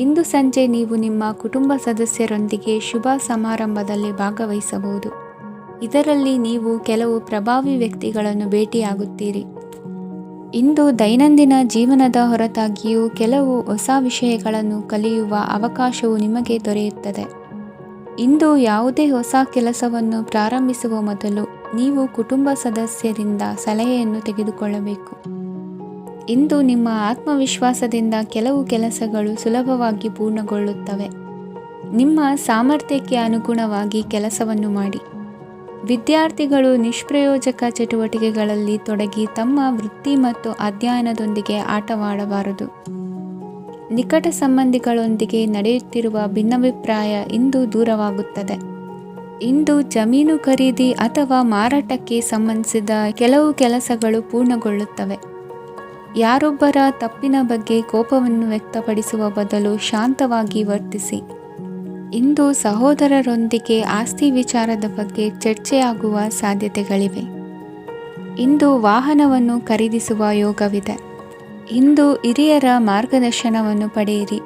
ಇಂದು ಸಂಜೆ ನೀವು ನಿಮ್ಮ ಕುಟುಂಬ ಸದಸ್ಯರೊಂದಿಗೆ ಶುಭ ಸಮಾರಂಭದಲ್ಲಿ ಭಾಗವಹಿಸಬಹುದು. ಇದರಲ್ಲಿ ನೀವು ಕೆಲವು ಪ್ರಭಾವಿ ವ್ಯಕ್ತಿಗಳನ್ನು ಭೇಟಿಯಾಗುತ್ತೀರಿ. ಇಂದು ದೈನಂದಿನ ಜೀವನದ ಹೊರತಾಗಿಯೂ ಕೆಲವು ಹೊಸ ವಿಷಯಗಳನ್ನು ಕಲಿಯುವ ಅವಕಾಶವು ನಿಮಗೆ ದೊರೆಯುತ್ತದೆ. ಇಂದು ಯಾವುದೇ ಹೊಸ ಕೆಲಸವನ್ನು ಪ್ರಾರಂಭಿಸುವ ಮೊದಲು ನೀವು ಕುಟುಂಬ ಸದಸ್ಯರಿಂದ ಸಲಹೆಯನ್ನು ತೆಗೆದುಕೊಳ್ಳಬೇಕು. ಇಂದು ನಿಮ್ಮ ಆತ್ಮವಿಶ್ವಾಸದಿಂದ ಕೆಲವು ಕೆಲಸಗಳು ಸುಲಭವಾಗಿ ಪೂರ್ಣಗೊಳ್ಳುತ್ತವೆ. ನಿಮ್ಮ ಸಾಮರ್ಥ್ಯಕ್ಕೆ ಅನುಗುಣವಾಗಿ ಕೆಲಸವನ್ನು ಮಾಡಿ. ವಿದ್ಯಾರ್ಥಿಗಳು ನಿಷ್ಪ್ರಯೋಜಕ ಚಟುವಟಿಕೆಗಳಲ್ಲಿ ತೊಡಗಿ ತಮ್ಮ ವೃತ್ತಿ ಮತ್ತು ಅಧ್ಯಯನದೊಂದಿಗೆ ಆಟವಾಡಬಾರದು. ನಿಕಟ ಸಂಬಂಧಿಗಳೊಂದಿಗೆ ನಡೆಯುತ್ತಿರುವ ಭಿನ್ನಾಭಿಪ್ರಾಯ ಇಂದು ದೂರವಾಗುತ್ತದೆ. ಇಂದು ಜಮೀನು ಖರೀದಿ ಅಥವಾ ಮಾರಾಟಕ್ಕೆ ಸಂಬಂಧಿಸಿದ ಕೆಲವು ಕೆಲಸಗಳು ಪೂರ್ಣಗೊಳ್ಳುತ್ತವೆ. ಯಾರೊಬ್ಬರ ತಪ್ಪಿನ ಬಗ್ಗೆ ಕೋಪವನ್ನು ವ್ಯಕ್ತಪಡಿಸುವ ಬದಲು ಶಾಂತವಾಗಿ ವರ್ತಿಸಿ. ಇಂದು ಸಹೋದರರೊಂದಿಗೆ ಆಸ್ತಿ ವಿಚಾರದ ಬಗ್ಗೆ ಚರ್ಚೆಯಾಗುವ ಸಾಧ್ಯತೆಗಳಿವೆ. ಇಂದು ವಾಹನವನ್ನು ಖರೀದಿಸುವ ಯೋಗವಿದೆ. ಇಂದು ಹಿರಿಯರ ಮಾರ್ಗದರ್ಶನವನ್ನು ಪಡೆಯಿರಿ.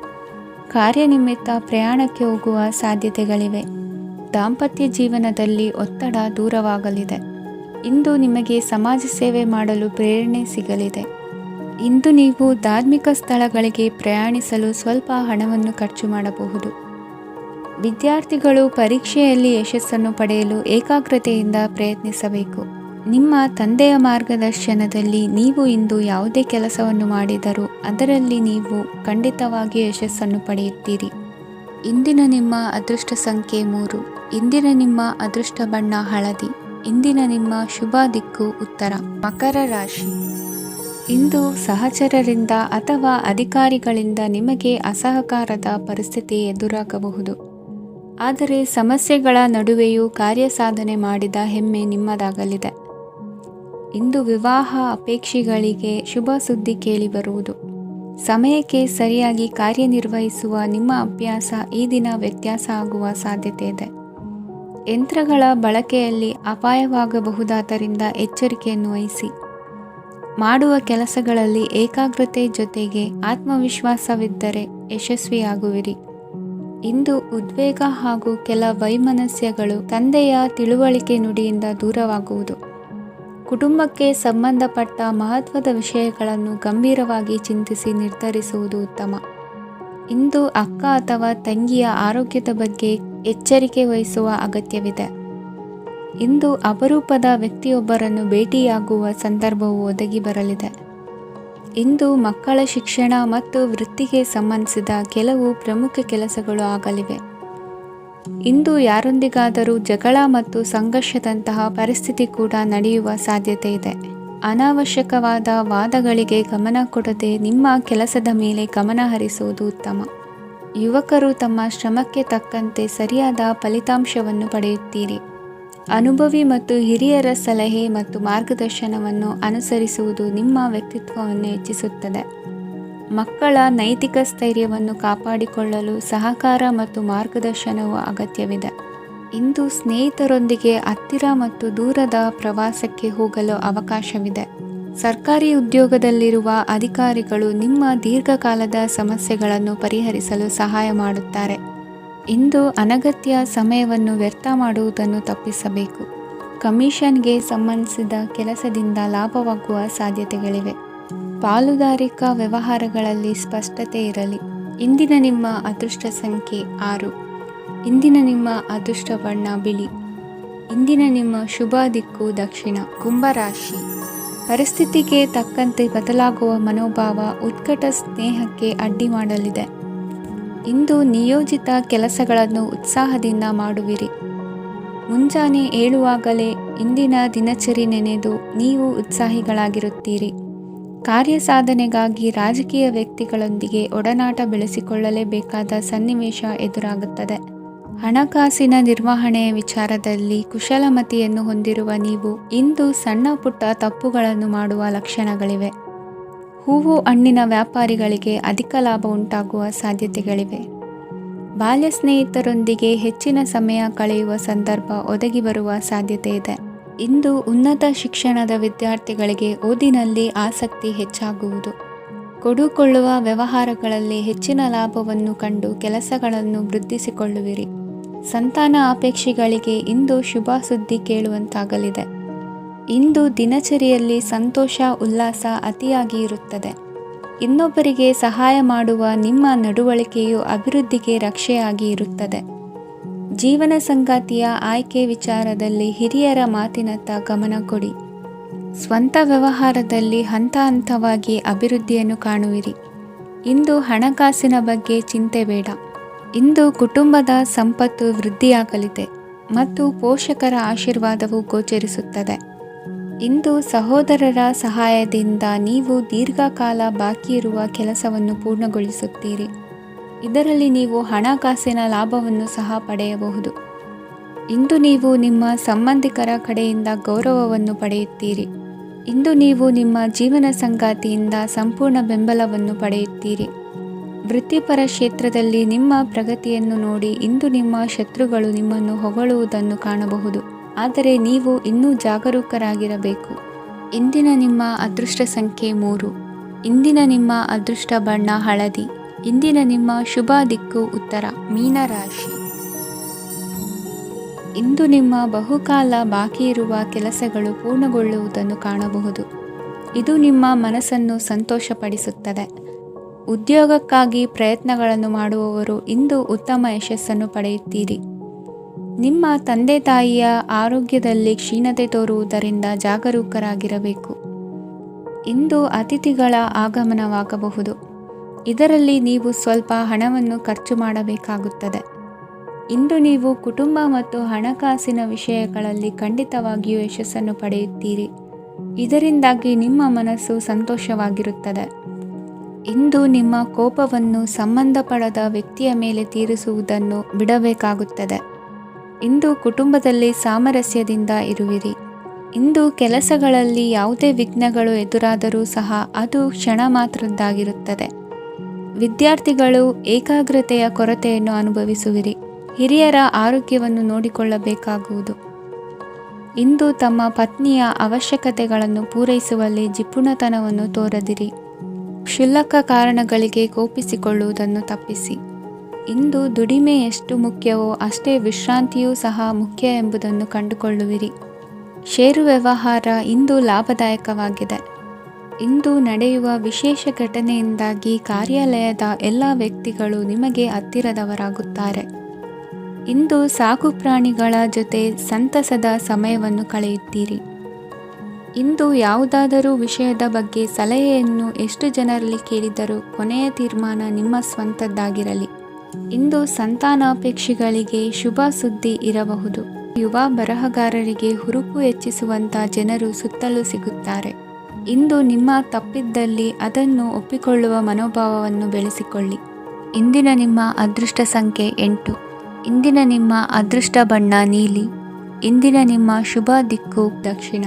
ಕಾರ್ಯನಿಮಿತ್ತ ಪ್ರಯಾಣಕ್ಕೆ ಹೋಗುವ ಸಾಧ್ಯತೆಗಳಿವೆ. ದಾಂಪತ್ಯ ಜೀವನದಲ್ಲಿ ಒತ್ತಡ ದೂರವಾಗಲಿದೆ. ಇಂದು ನಿಮಗೆ ಸಮಾಜ ಸೇವೆ ಮಾಡಲು ಪ್ರೇರಣೆ ಸಿಗಲಿದೆ. ಇಂದು ನೀವು ಧಾರ್ಮಿಕ ಸ್ಥಳಗಳಿಗೆ ಪ್ರಯಾಣಿಸಲು ಸ್ವಲ್ಪ ಹಣವನ್ನು ಖರ್ಚು ಮಾಡಬಹುದು. ವಿದ್ಯಾರ್ಥಿಗಳು ಪರೀಕ್ಷೆಯಲ್ಲಿ ಯಶಸ್ಸನ್ನು ಪಡೆಯಲು ಏಕಾಗ್ರತೆಯಿಂದ ಪ್ರಯತ್ನಿಸಬೇಕು. ನಿಮ್ಮ ತಂದೆಯ ಮಾರ್ಗದರ್ಶನದಲ್ಲಿ ನೀವು ಇಂದು ಯಾವುದೇ ಕೆಲಸವನ್ನು ಮಾಡಿದರೂ ಅದರಲ್ಲಿ ನೀವು ಖಂಡಿತವಾಗಿ ಯಶಸ್ಸನ್ನು ಪಡೆಯುತ್ತೀರಿ. ಇಂದಿನ ನಿಮ್ಮ ಅದೃಷ್ಟ ಸಂಖ್ಯೆ 3. ಇಂದಿನ ನಿಮ್ಮ ಅದೃಷ್ಟ ಬಣ್ಣ ಹಳದಿ. ಇಂದಿನ ನಿಮ್ಮ ಶುಭ ದಿಕ್ಕು ಉತ್ತರ. ಮಕರ ರಾಶಿ. ಇಂದು ಸಹಚರರಿಂದ ಅಥವಾ ಅಧಿಕಾರಿಗಳಿಂದ ನಿಮಗೆ ಅಸಹಕಾರದ ಪರಿಸ್ಥಿತಿ ಎದುರಾಗಬಹುದು. ಆದರೆ ಸಮಸ್ಯೆಗಳ ನಡುವೆಯೂ ಕಾರ್ಯಸಾಧನೆ ಮಾಡಿದ ಹೆಮ್ಮೆ ನಿಮ್ಮದಾಗಲಿದೆ. ಇಂದು ವಿವಾಹ ಅಪೇಕ್ಷಿಗಳಿಗೆ ಶುಭ ಸುದ್ದಿ ಕೇಳಿಬರುವುದು. ಸಮಯಕ್ಕೆ ಸರಿಯಾಗಿ ಕಾರ್ಯನಿರ್ವಹಿಸುವ ನಿಮ್ಮ ಅಭ್ಯಾಸ ಈ ದಿನ ವ್ಯತ್ಯಾಸ ಆಗುವ ಸಾಧ್ಯತೆ ಇದೆ. ಯಂತ್ರಗಳ ಬಳಕೆಯಲ್ಲಿ ಅಪಾಯವಾಗಬಹುದಾದ್ದರಿಂದ ಎಚ್ಚರಿಕೆಯನ್ನು ವಹಿಸಿ. ಮಾಡುವ ಕೆಲಸಗಳಲ್ಲಿ ಏಕಾಗ್ರತೆ ಜೊತೆಗೆ ಆತ್ಮವಿಶ್ವಾಸವಿದ್ದರೆ ಯಶಸ್ವಿಯಾಗುವಿರಿ. ಇಂದು ಉದ್ವೇಗ ಹಾಗೂ ಕೆಲ ವೈಮನಸ್ಯಗಳು ತಂದೆಯ ತಿಳುವಳಿಕೆ ನುಡಿಯಿಂದ ದೂರವಾಗುವುದು. ಕುಟುಂಬಕ್ಕೆ ಸಂಬಂಧಪಟ್ಟ ಮಹತ್ವದ ವಿಷಯಗಳನ್ನು ಗಂಭೀರವಾಗಿ ಚಿಂತಿಸಿ ನಿರ್ಧರಿಸುವುದು ಉತ್ತಮ. ಇಂದು ಅಕ್ಕ ಅಥವಾ ತಂಗಿಯ ಆರೋಗ್ಯದ ಬಗ್ಗೆ ಎಚ್ಚರಿಕೆ ವಹಿಸುವ ಅಗತ್ಯವಿದೆ. ಇಂದು ಅಪರೂಪದ ವ್ಯಕ್ತಿಯೊಬ್ಬರನ್ನು ಭೇಟಿಯಾಗುವ ಸಂದರ್ಭವು ಒದಗಿ ಬರಲಿದೆ. ಇಂದು ಮಕ್ಕಳ ಶಿಕ್ಷಣ ಮತ್ತು ವೃತ್ತಿಗೆ ಸಂಬಂಧಿಸಿದ ಕೆಲವು ಪ್ರಮುಖ ಕೆಲಸಗಳು ಆಗಲಿವೆ. ಇಂದು ಯಾರೊಂದಿಗಾದರೂ ಜಗಳ ಮತ್ತು ಸಂಘರ್ಷದಂತಹ ಪರಿಸ್ಥಿತಿ ಕೂಡ ನಡೆಯುವ ಸಾಧ್ಯತೆ ಇದೆ. ಅನಾವಶ್ಯಕವಾದ ವಾದಗಳಿಗೆ ಗಮನ ಕೊಡದೆ ನಿಮ್ಮ ಕೆಲಸದ ಮೇಲೆ ಗಮನ ಹರಿಸುವುದು ಉತ್ತಮ. ಯುವಕರು ತಮ್ಮ ಶ್ರಮಕ್ಕೆ ತಕ್ಕಂತೆ ಸರಿಯಾದ ಫಲಿತಾಂಶವನ್ನು ಪಡೆಯುತ್ತೀರಿ. ಅನುಭವಿ ಮತ್ತು ಹಿರಿಯರ ಸಲಹೆ ಮತ್ತು ಮಾರ್ಗದರ್ಶನವನ್ನು ಅನುಸರಿಸುವುದು ನಿಮ್ಮ ವ್ಯಕ್ತಿತ್ವವನ್ನು ಹೆಚ್ಚಿಸುತ್ತದೆ. ಮಕ್ಕಳ ನೈತಿಕ ಸ್ಥೈರ್ಯವನ್ನು ಕಾಪಾಡಿಕೊಳ್ಳಲು ಸಹಕಾರ ಮತ್ತು ಮಾರ್ಗದರ್ಶನವು ಅಗತ್ಯವಿದೆ. ಇಂದು ಸ್ನೇಹಿತರೊಂದಿಗೆ ಹತ್ತಿರ ಮತ್ತು ದೂರದ ಪ್ರವಾಸಕ್ಕೆ ಹೋಗಲು ಅವಕಾಶವಿದೆ. ಸರ್ಕಾರಿ ಉದ್ಯೋಗದಲ್ಲಿರುವ ಅಧಿಕಾರಿಗಳು ನಿಮ್ಮ ದೀರ್ಘಕಾಲದ ಸಮಸ್ಯೆಗಳನ್ನು ಪರಿಹರಿಸಲು ಸಹಾಯ ಮಾಡುತ್ತಾರೆ. ಇಂದು ಅನಗತ್ಯ ಸಮಯವನ್ನು ವ್ಯರ್ಥ ಮಾಡುವುದನ್ನು ತಪ್ಪಿಸಬೇಕು. ಕಮಿಷನ್ಗೆ ಸಂಬಂಧಿಸಿದ ಕೆಲಸದಿಂದ ಲಾಭವಾಗುವ ಸಾಧ್ಯತೆಗಳಿವೆ. ಪಾಲುದಾರಿಕಾ ವ್ಯವಹಾರಗಳಲ್ಲಿ ಸ್ಪಷ್ಟತೆ ಇರಲಿ. ಇಂದಿನ ನಿಮ್ಮ ಅದೃಷ್ಟ ಸಂಖ್ಯೆ 6. ಇಂದಿನ ನಿಮ್ಮ ಅದೃಷ್ಟ ಬಣ್ಣ ಬಿಳಿ. ಇಂದಿನ ನಿಮ್ಮ ಶುಭ ದಿಕ್ಕು ದಕ್ಷಿಣ. ಕುಂಭರಾಶಿ. ಪರಿಸ್ಥಿತಿಗೆ ತಕ್ಕಂತೆ ಬದಲಾಗುವ ಮನೋಭಾವ ಉತ್ಕಟ ಸ್ನೇಹಕ್ಕೆ ಅಡ್ಡಿ ಮಾಡಲಿದೆ. ಇಂದು ನಿಯೋಜಿತ ಕೆಲಸಗಳನ್ನು ಉತ್ಸಾಹದಿಂದ ಮಾಡುವಿರಿ. ಮುಂಜಾನೆ ಏಳುವಾಗಲೇ ಇಂದಿನ ದಿನಚರಿ ನೆನೆದು ನೀವು ಉತ್ಸಾಹಿಗಳಾಗಿರುತ್ತೀರಿ. ಕಾರ್ಯಸಾಧನೆಗಾಗಿ ರಾಜಕೀಯ ವ್ಯಕ್ತಿಗಳೊಂದಿಗೆ ಒಡನಾಟ ಬೆಳೆಸಿಕೊಳ್ಳಲೇಬೇಕಾದ ಸನ್ನಿವೇಶ ಎದುರಾಗುತ್ತದೆ. ಹಣಕಾಸಿನ ನಿರ್ವಹಣೆಯ ವಿಚಾರದಲ್ಲಿ ಕುಶಲಮತಿಯನ್ನು ಹೊಂದಿರುವ ನೀವು ಇಂದು ಸಣ್ಣ ಪುಟ್ಟ ತಪ್ಪುಗಳನ್ನು ಮಾಡುವ ಲಕ್ಷಣಗಳಿವೆ. ಹೂವು ಹಣ್ಣಿನ ವ್ಯಾಪಾರಿಗಳಿಗೆ ಅಧಿಕ ಲಾಭ ಉಂಟಾಗುವ ಸಾಧ್ಯತೆಗಳಿವೆ. ಬಾಲ್ಯ ಸ್ನೇಹಿತರೊಂದಿಗೆ ಹೆಚ್ಚಿನ ಸಮಯ ಕಳೆಯುವ ಸಂದರ್ಭ ಒದಗಿ ಬರುವ ಸಾಧ್ಯತೆ ಇದೆ. ಇಂದು ಉನ್ನತ ಶಿಕ್ಷಣದ ವಿದ್ಯಾರ್ಥಿಗಳಿಗೆ ಓದಿನಲ್ಲಿ ಆಸಕ್ತಿ ಹೆಚ್ಚಾಗುವುದು. ಕೊಡುಕೊಳ್ಳುವ ವ್ಯವಹಾರಗಳಲ್ಲಿ ಹೆಚ್ಚಿನ ಲಾಭವನ್ನು ಕಂಡು ಕೆಲಸಗಳನ್ನು ವೃದ್ಧಿಸಿಕೊಳ್ಳುವಿರಿ. ಸಂತಾನ ಅಪೇಕ್ಷೆಗಳಿಗೆ ಇಂದು ಶುಭ ಸುದ್ದಿ ಕೇಳುವಂತಾಗಲಿದೆ. ಇಂದು ದಿನಚರಿಯಲ್ಲಿ ಸಂತೋಷ ಉಲ್ಲಾಸ ಅತಿಯಾಗಿ ಇರುತ್ತದೆ. ಇನ್ನೊಬ್ಬರಿಗೆ ಸಹಾಯ ಮಾಡುವ ನಿಮ್ಮ ನಡವಳಿಕೆಯು ಅಭಿವೃದ್ಧಿಗೆ ರಕ್ಷೆಯಾಗಿ ಇರುತ್ತದೆ. ಜೀವನ ಸಂಗಾತಿಯ ಆಯ್ಕೆ ವಿಚಾರದಲ್ಲಿ ಹಿರಿಯರ ಮಾತಿನತ್ತ ಗಮನ ಕೊಡಿ. ಸ್ವಂತ ವ್ಯವಹಾರದಲ್ಲಿ ಹಂತ ಹಂತವಾಗಿ ಅಭಿವೃದ್ಧಿಯನ್ನು ಕಾಣುವಿರಿ. ಇಂದು ಹಣಕಾಸಿನ ಬಗ್ಗೆ ಚಿಂತೆ ಬೇಡ. ಇಂದು ಕುಟುಂಬದ ಸಂಪತ್ತು ವೃದ್ಧಿಯಾಗಲಿದೆ ಮತ್ತು ಪೋಷಕರ ಆಶೀರ್ವಾದವು ಗೋಚರಿಸುತ್ತದೆ. ಇಂದು ಸಹೋದರರ ಸಹಾಯದಿಂದ ನೀವು ದೀರ್ಘಕಾಲ ಬಾಕಿ ಇರುವ ಕೆಲಸವನ್ನು ಪೂರ್ಣಗೊಳಿಸುತ್ತೀರಿ. ಇದರಲ್ಲಿ ನೀವು ಹಣಕಾಸಿನ ಲಾಭವನ್ನು ಸಹ ಪಡೆಯಬಹುದು. ಇಂದು ನೀವು ನಿಮ್ಮ ಸಂಬಂಧಿಕರ ಕಡೆಯಿಂದ ಗೌರವವನ್ನು ಪಡೆಯುತ್ತೀರಿ. ಇಂದು ನೀವು ನಿಮ್ಮ ಜೀವನ ಸಂಗಾತಿಯಿಂದ ಸಂಪೂರ್ಣ ಬೆಂಬಲವನ್ನು ಪಡೆಯುತ್ತೀರಿ. ವೃತ್ತಿಪರ ಕ್ಷೇತ್ರದಲ್ಲಿ ನಿಮ್ಮ ಪ್ರಗತಿಯನ್ನು ನೋಡಿ ಇಂದು ನಿಮ್ಮ ಶತ್ರುಗಳು ನಿಮ್ಮನ್ನು ಹೊಗಳುವುದನ್ನು ಕಾಣಬಹುದು. ಆದರೆ ನೀವು ಇನ್ನೂ ಜಾಗರೂಕರಾಗಿರಬೇಕು. ಇಂದಿನ ನಿಮ್ಮ ಅದೃಷ್ಟ ಸಂಖ್ಯೆ 3. ಇಂದಿನ ನಿಮ್ಮ ಅದೃಷ್ಟ ಬಣ್ಣ ಹಳದಿ. ಇಂದಿನ ನಿಮ್ಮ ಶುಭ ದಿಕ್ಕು ಉತ್ತರ. ಮೀನರಾಶಿ. ಇಂದು ನಿಮ್ಮ ಬಹುಕಾಲ ಬಾಕಿ ಇರುವ ಕೆಲಸಗಳು ಪೂರ್ಣಗೊಳ್ಳುವುದನ್ನು ಕಾಣಬಹುದು. ಇದು ನಿಮ್ಮ ಮನಸ್ಸನ್ನು ಸಂತೋಷಪಡಿಸುತ್ತದೆ. ಉದ್ಯೋಗಕ್ಕಾಗಿ ಪ್ರಯತ್ನಗಳನ್ನು ಮಾಡುವವರು ಇಂದು ಉತ್ತಮ ಯಶಸ್ಸನ್ನು ಪಡೆಯುತ್ತೀರಿ. ನಿಮ್ಮ ತಂದೆ ತಾಯಿಯ ಆರೋಗ್ಯದಲ್ಲಿ ಕ್ಷೀಣತೆ ತೋರುವುದರಿಂದ ಜಾಗರೂಕರಾಗಿರಬೇಕು. ಇಂದು ಅತಿಥಿಗಳ ಆಗಮನವಾಗಬಹುದು. ಇದರಲ್ಲಿ ನೀವು ಸ್ವಲ್ಪ ಹಣವನ್ನು ಖರ್ಚು ಮಾಡಬೇಕಾಗುತ್ತದೆ. ಇಂದು ನೀವು ಕುಟುಂಬ ಮತ್ತು ಹಣಕಾಸಿನ ವಿಷಯಗಳಲ್ಲಿ ಖಂಡಿತವಾಗಿಯೂ ಯಶಸ್ಸನ್ನು ಪಡೆಯುತ್ತೀರಿ. ಇದರಿಂದಾಗಿ ನಿಮ್ಮ ಮನಸ್ಸು ಸಂತೋಷವಾಗಿರುತ್ತದೆ. ಇಂದು ನಿಮ್ಮ ಕೋಪವನ್ನು ಸಂಬಂಧಪಡದ ವ್ಯಕ್ತಿಯ ಮೇಲೆ ತೀರಿಸುವುದನ್ನು ಬಿಡಬೇಕಾಗುತ್ತದೆ. ಇಂದು ಕುಟುಂಬದಲ್ಲಿ ಸಾಮರಸ್ಯದಿಂದ ಇರುವಿರಿ. ಇಂದು ಕೆಲಸಗಳಲ್ಲಿ ಯಾವುದೇ ವಿಘ್ನಗಳು ಎದುರಾದರೂ ಸಹ ಅದು ಕ್ಷಣ ಮಾತ್ರದ್ದಾಗಿರುತ್ತದೆ. ವಿದ್ಯಾರ್ಥಿಗಳು ಏಕಾಗ್ರತೆಯ ಕೊರತೆಯನ್ನು ಅನುಭವಿಸುವಿರಿ. ಹಿರಿಯರ ಆರೋಗ್ಯವನ್ನು ನೋಡಿಕೊಳ್ಳಬೇಕಾಗುವುದು. ಇಂದು ತಮ್ಮ ಪತ್ನಿಯ ಅವಶ್ಯಕತೆಗಳನ್ನು ಪೂರೈಸುವಲ್ಲಿ ಜಿಪುಣತನವನ್ನು ತೋರದಿರಿ. ಕ್ಷುಲ್ಲಕ ಕಾರಣಗಳಿಗೆ ಕೋಪಿಸಿಕೊಳ್ಳುವುದನ್ನು ತಪ್ಪಿಸಿ. ಇಂದು ದುಡಿಮೆ ಎಷ್ಟು ಮುಖ್ಯವೋ ಅಷ್ಟೇ ವಿಶ್ರಾಂತಿಯೂ ಸಹ ಮುಖ್ಯ ಎಂಬುದನ್ನು ಕಂಡುಕೊಳ್ಳುವಿರಿ. ಷೇರು ವ್ಯವಹಾರ ಇಂದು ಲಾಭದಾಯಕವಾಗಿದೆ. ಇಂದು ನಡೆಯುವ ವಿಶೇಷ ಘಟನೆಯಿಂದಾಗಿ ಕಾರ್ಯಾಲಯದ ಎಲ್ಲ ವ್ಯಕ್ತಿಗಳು ನಿಮಗೆ ಹತ್ತಿರದವರಾಗುತ್ತಾರೆ. ಇಂದು ಸಾಕು ಪ್ರಾಣಿಗಳ ಜೊತೆ ಸಂತಸದ ಸಮಯವನ್ನು ಕಳೆಯುತ್ತೀರಿ. ಇಂದು ಯಾವುದಾದರೂ ವಿಷಯದ ಬಗ್ಗೆ ಸಲಹೆಯನ್ನು ಎಷ್ಟು ಜನರಲ್ಲಿ ಕೇಳಿದರೂ ಕೊನೆಯ ತೀರ್ಮಾನ ನಿಮ್ಮ ಸ್ವಂತದ್ದಾಗಿರಲಿ. ಇಂದು ಸಂತಾನಾಪೇಕ್ಷಿಗಳಿಗೆ ಶುಭ ಸುದ್ದಿ ಇರಬಹುದು. ಯುವ ಬರಹಗಾರರಿಗೆ ಹುರುಪು ಹೆಚ್ಚಿಸುವಂಥ ಜನರು ಸುತ್ತಲೂ ಸಿಗುತ್ತಾರೆ. ಇಂದು ನಿಮ್ಮ ತಪ್ಪಿದ್ದಲ್ಲಿ ಅದನ್ನು ಒಪ್ಪಿಕೊಳ್ಳುವ ಮನೋಭಾವವನ್ನು ಬೆಳೆಸಿಕೊಳ್ಳಿ. ಇಂದಿನ ನಿಮ್ಮ ಅದೃಷ್ಟ ಸಂಖ್ಯೆ 8. ಇಂದಿನ ನಿಮ್ಮ ಅದೃಷ್ಟ ಬಣ್ಣ ನೀಲಿ. ಇಂದಿನ ನಿಮ್ಮ ಶುಭ ದಿಕ್ಕು ದಕ್ಷಿಣ.